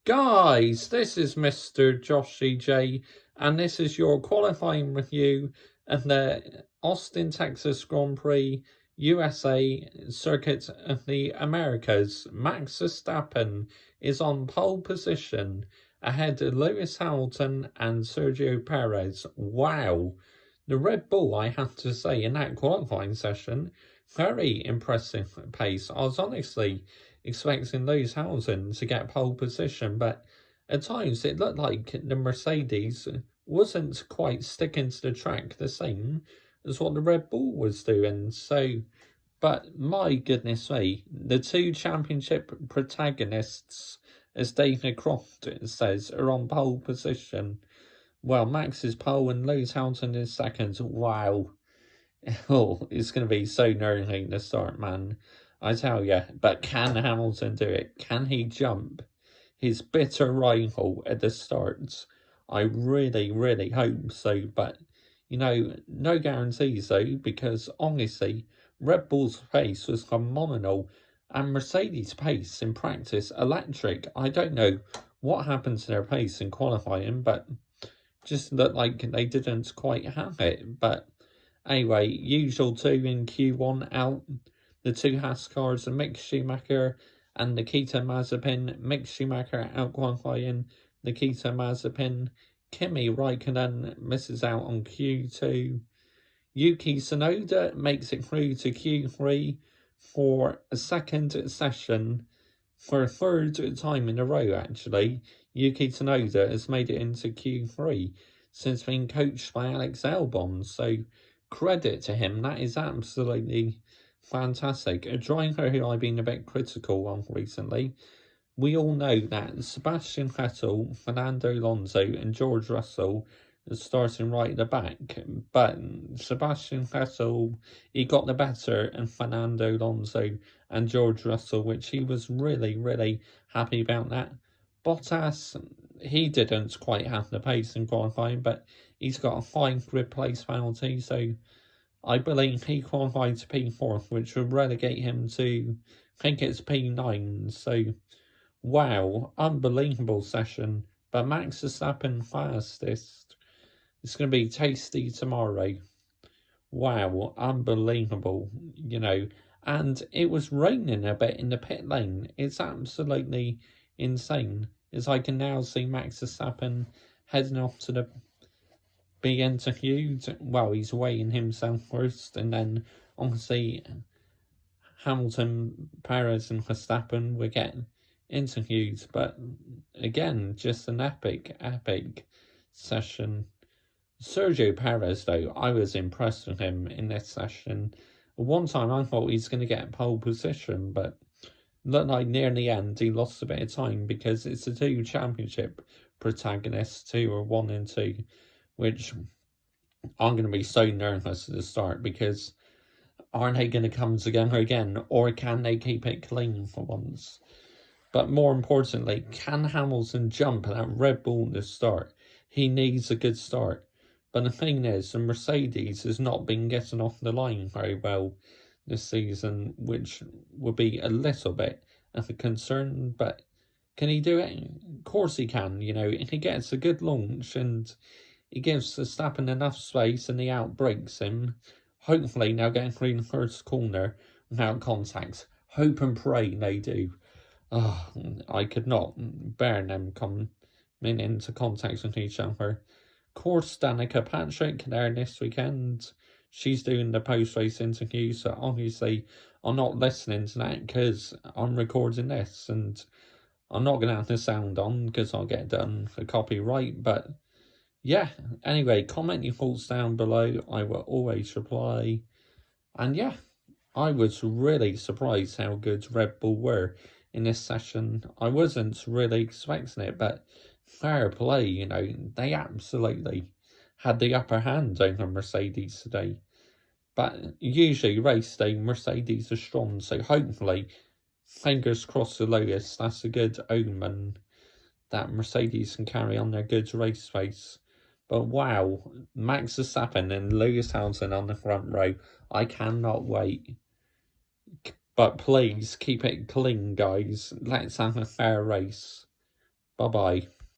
Guys, this is Mr. Joshy J, and this is your qualifying review of the Austin, Texas Grand Prix USA Circuit of the Americas. Max Verstappen is on pole position ahead of Lewis Hamilton and Sergio Perez. Wow! The Red Bull, I have to say, in that qualifying session, very impressive pace. I was honestly expecting Lewis Hamilton to get pole position, but at times it looked like the Mercedes wasn't quite sticking to the track the same as what the Red Bull was doing. So, but my goodness me, the two championship protagonists, as David Croft says, are on pole position. Well, Max is pole and Lewis Hamilton is second. Wow. Oh, it's going to be so nervy to start, man. I tell you. But can Hamilton do it? Can he jump his bitter rival at the start? I really, really hope so. But, no guarantees though, because honestly, Red Bull's pace was phenomenal. And Mercedes' pace in practice, electric. I don't know what happened to their pace in qualifying, but just looked like they didn't quite have it. But anyway, usual two in Q1 out. The two Haas cars are Mick Schumacher and Nikita Mazepin. Mick Schumacher out qualifying Nikita Mazepin. Kimi Raikkonen misses out on Q2. Yuki Tsunoda makes it through to Q3 for a second session. For a third time in a row, actually, Yuki Tsunoda has made it into Q3 since being coached by Alex Albon. So, credit to him. That is absolutely fantastic. A driver who I've been a bit critical of recently. We all know that Sebastian Vettel, Fernando Alonso and George Russell are starting right at the back. But Sebastian Vettel, he got the better, and Fernando Alonso and George Russell, which he was really, really happy about that. Bottas, he didn't quite have the pace in qualifying, but he's got a 5 grid place penalty, so I believe he qualified to P4, which would relegate him to, I think it's P9. So, wow, unbelievable session. But Max Verstappen fastest. It's going to be tasty tomorrow. Wow, unbelievable, And it was raining a bit in the pit lane. It's absolutely insane. As I can now see Max Verstappen heading off to the be interviewed. Well, he's weighing himself first, and then obviously Hamilton, Perez and Verstappen will get interviewed. But again, just an epic session. Sergio Perez, though, I was impressed with him in this session. One time I thought he's going to get pole position, but looked like near the end he lost a bit of time because it's the two championship protagonists who are 1 and 2, which I'm going to be so nervous at the start because aren't they going to come together again, or can they keep it clean for once? But more importantly, can Hamilton jump at that Red Bull at the start? He needs a good start. But the thing is, the Mercedes has not been getting off the line very well this season, which would be a little bit of a concern. But can he do it? Of course he can. If he gets a good launch and he gives Verstappen enough space and he outbrakes him, hopefully they'll get through the first corner without contact. Hope and pray they do. Oh, I could not bear them coming into contact with each other. Of course, Danica Patrick there this weekend. She's doing the post-race interview, so obviously I'm not listening to that because I'm recording this, and I'm not going to have the sound on because I'll get done for copyright. But yeah, anyway, comment your thoughts down below. I will always reply. And yeah, I was really surprised how good Red Bull were in this session. I wasn't really expecting it, but fair play, they absolutely had the upper hand over Mercedes today. But usually race day, Mercedes are strong, so hopefully, fingers crossed for Lewis, that's a good omen that Mercedes can carry on their good race pace. But wow, Max Verstappen and Lewis Hamilton on the front row, I cannot wait. But please, keep it clean, guys. Let's have a fair race. Bye-bye.